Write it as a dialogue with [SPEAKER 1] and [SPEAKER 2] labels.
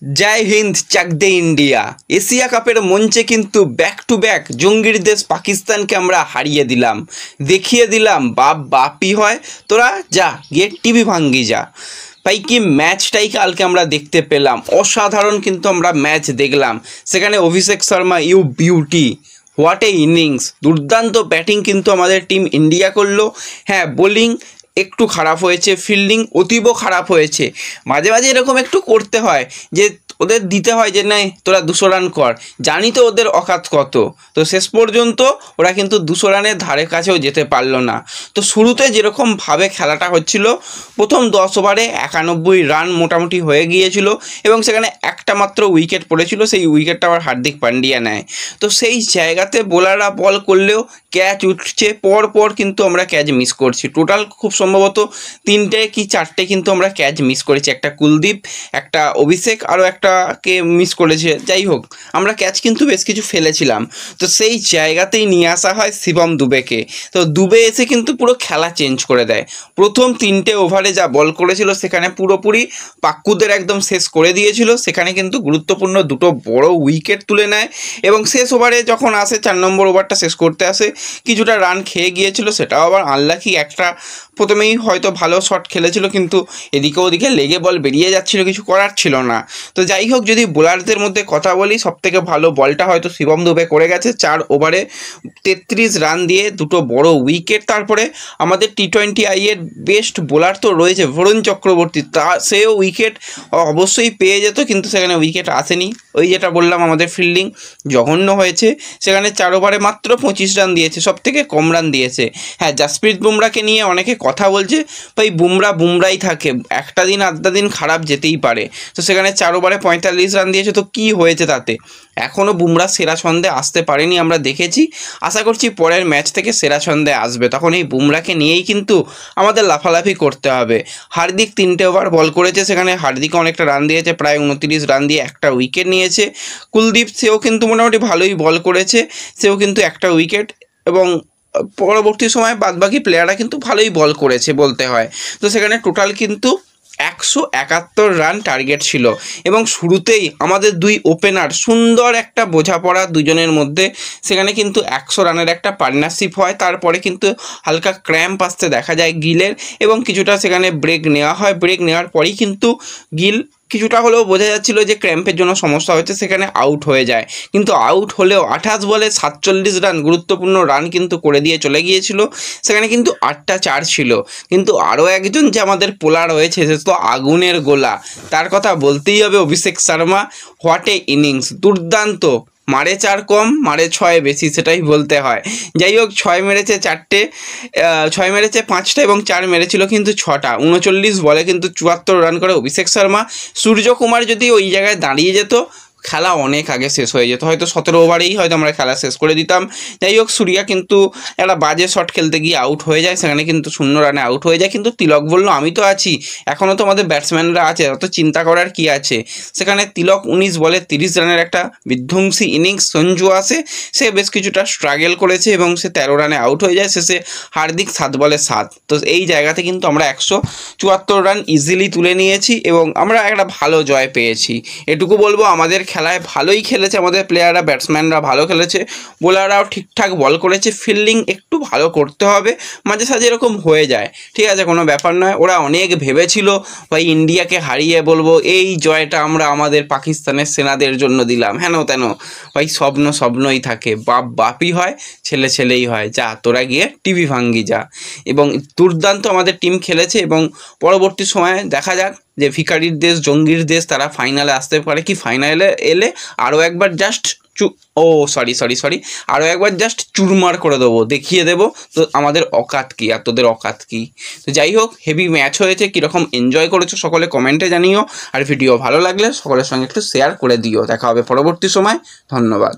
[SPEAKER 1] जय हिंद चक दे India. Asia Kapoor मंचे किन्तु back to back जंगिर देश पाकिस्तान के आमरा हारिए दिलाम, देखिए दिलाम बाप बापी हय तोरा जा गिये टीवी भांगी जा। भाई कि मैचटाई कालके आमरा देखते पेलाम, असाधारण किन्तु आमरा मैच देखलाम। सेखाने Abhishek Sharma you beauty, what a innings, दुर्दान्त बैटिंग किन्तु आमादेर टीम इंडिया करलो। हाँ बोलिंग একটু খারাপ হয়েছে, ফিল্ডিং অতীব খারাপ হয়েছে। মাঝে মাঝে এরকম একটু করতে হয় যে ওদের দিতে হয় যে নাই তোরা 200 রান কর, জানি তো ওদের অকাত কত। তো শেষ পর্যন্ত ওরা কিন্তু 200 রানের ধারে কাছেও যেতে পারলো না। তো শুরুতে যেরকমভাবে খেলাটা হচ্ছিল, প্রথম 10 ওভারে 91 রান মোটামুটি হয়ে গিয়েছিল এবং সেখানে একটা মাত্র উইকেট পড়েছিল, সেই উইকেটটা আবার হার্দিক পান্ডিয়া নেয়। তো সেই জায়গাতে বোলাররা বল করলেও ক্যাচ উঠছে, পর পর কিন্তু আমরা ক্যাচ মিস করছি। টোটাল খুব সম্ভবত 3টে কি 4টে কিন্তু আমরা ক্যাচ মিস করেছি, একটা কুলদীপ, একটা অভিষেক, আরও একটাকে মিস করেছে। যাই হোক আমরা ক্যাচ কিন্তু বেশ কিছু ফেলেছিলাম। তো সেই জায়গাতেই নিয়ে আসা হয় শিবম দুবেকে। তো দুবে এসে কিন্তু পুরো খেলা চেঞ্জ করে দেয়। প্রথম 3টে ওভারে যা বল করেছিল সেখানে পুরোপুরি পাক্কুদের একদম শেষ করে দিয়েছিল। সেখানে কিন্তু গুরুত্বপূর্ণ 2টো বড় উইকেট তুলে নেয় এবং শেষ ওভারে যখন আসে 4 নম্বর ওভারটা শেষ করতে আসে কিছুটা রান খেয়ে গিয়েছিল, সেটাও আবার আনলাকি। একটা প্রথমেই হয়তো ভালো শট খেলেছিল কিন্তু এদিকে ওদিকে লেগে বল বেরিয়ে যাচ্ছিল, কিছু করার ছিল না। তো যাই হোক যদি বোলারদের মধ্যে কথা বলি, সবথেকে ভালো বলটা হয়তো শিবম দুবে করে গেছে। 4 ওভারে 33 রান দিয়ে 2টো বড় উইকেট। তারপরে আমাদের T20I এর বেস্ট বোলার তো রয়েছে বরুণ চক্রবর্তী, সেও উইকেট অবশ্যই পেয়ে যেত কিন্তু সেখানে উইকেট আসেনি। ওই যেটা বললাম আমাদের ফিল্ডিং জঘন্য হয়েছে। সেখানে 4 ওভারে মাত্র 25 রান দিয়েছে, সবথেকে কম রান দিয়েছে। হ্যাঁ জাসপ্রীত বুমরাকে নিয়ে অনেকে কথা বলছে, ভাই বুমরাই থাকে, একটা দিন আধটা দিন খারাপ যেতেই পারে। তো সেখানে 4 ওভারে 45 রান দিয়েছে, তো কি হয়েছে তাতে? এখনও বুমরা সেরা ছন্দে আসতে পারেনি, আমরা দেখেছি। আশা করছি পরের ম্যাচ থেকে সেরা ছন্দে আসবে, তখন এই বুমরাকে নিয়েই কিন্তু আমাদের লাফালাফি করতে হবে। হার্দিক 3টে ওভার বল করেছে, সেখানে হার্দিক অনেকটা রান দিয়েছে, প্রায় 29 রান দিয়ে একটা উইকেট নিয়েছে। কুলদীপ সেও কিন্তু মোটামুটি ভালোই বল করেছে, সেও কিন্তু একটা উইকেট, এবং পরবর্তী সময় বাদবাকি প্লেয়াররা কিন্তু ভালোই বল করেছে বলতে হয়। তো সেখানে টোটাল কিন্তু 171 রান টার্গেট ছিল এবং শুরুতেই আমাদের 2 ওপেনার সুন্দর একটা বোঝাপড়া দুজনের মধ্যে, সেখানে কিন্তু 100 রানের একটা পার্টনারশিপ হয়। তারপরে কিন্তু হালকা ক্র্যাম্প আসতে দেখা যায় গিলের এবং কিছুটা সেখানে ব্রেক নেওয়া হয়। ব্রেক নেওয়ার পরেই কিন্তু গিল কিছুটা হলেও বোঝা যাচ্ছিল যে ক্র্যাম্পের জন্য সমস্যা হচ্ছে, সেখানে আউট হয়ে যায়। কিন্তু আউট হলেও 28 বলে 47 রান গুরুত্বপূর্ণ রান কিন্তু করে দিয়ে চলে গিয়েছিল। সেখানে কিন্তু 8টা 4 ছিল। কিন্তু আরও একজন যে আমাদের পোলার রয়েছে সে তো আগুনের গোলা, তার কথা বলতেই হবে Abhishek Sharma. What a innings, দুর্দান্ত। মারে 4 কম, মারে 6 বেশি, সেটাই বলতে হয়। যাই হোক 6 মেরেছে 4টে, 6 মেরেছে 5টা এবং 4 মেরেছিল কিন্তু 6টা। 39 বলে কিন্তু 74 রান করে অভিষেক শর্মা। সূর্যকুমার যদি ওই জায়গায় দাঁড়িয়ে যেত খেলা অনেক আগে শেষ হয়ে যেত, হয়তো 17 ওভারেই হয়তো আমরা খেলা শেষ করে দিতাম। যাই হোক সূর্যা কিন্তু একটা বাজে শট খেলতে গিয়ে আউট হয়ে যায়, সেখানে কিন্তু 0 রানে আউট হয়ে যায়। কিন্তু তিলক বলল আমি তো আছি, এখনও তো আমাদের ব্যাটসম্যানরা আছে, অত চিন্তা করার কি আছে। সেখানে তিলক 19 বলে 30 রানের একটা বিধ্বংসী ইনিংস। সঞ্জু আসে, সে বেশ কিছুটা স্ট্রাগল করেছে এবং সে 13 রানে আউট হয়ে যায়। শেষে হার্দিক 7 বলে 7। তো এই জায়গাতে কিন্তু আমরা 174 রান ইজিলি তুলে নিয়েছি এবং আমরা একটা ভালো জয় পেয়েছি। এটুকু বলবো আমাদের খেলায় ভালোই খেলেছে আমাদের প্লেয়াররা, ব্যাটসম্যানরা ভালো খেলেছে, বোলাররাও ঠিকঠাক বল করেছে। ফিল্ডিং একটু ভালো করতে হবে, মাঝে সাঝে এরকম হয়ে যায়, ঠিক আছে, কোনো ব্যাপার নয়। ওরা অনেক ভেবেছিল ভাই ইন্ডিয়াকে হারিয়ে বলবো এই জয়টা আমরা আমাদের পাকিস্তানের সেনাদের জন্য দিলাম, হেন তেন। ভাই স্বপ্নই থাকে, বাপই হয়, ছেলেই হয়। যা তোরা গিয়ে টিভি ভাঙ্গি যা। এবং দুর্দান্ত আমাদের টিম খেলেছে এবং পরবর্তী সময়ে দেখা যাক যে ভিখারির দেশ জঙ্গির দেশ তারা ফাইনালে আসতে পারে কি, ফাইনালে এলে আরও একবার জাস্ট আরও একবার জাস্ট চুরমার করে দেবো, দেখিয়ে দেবো তো আমাদের অকাত কী আর তোদের অকাত কী। তো যাই হোক হেভি ম্যাচ হয়েছে, কীরকম এনজয় করেছো সকলে কমেন্টে জানিও, আর ভিডিও ভালো লাগলে সকলের সঙ্গে একটু শেয়ার করে দিও। দেখা হবে পরবর্তী সময়, ধন্যবাদ।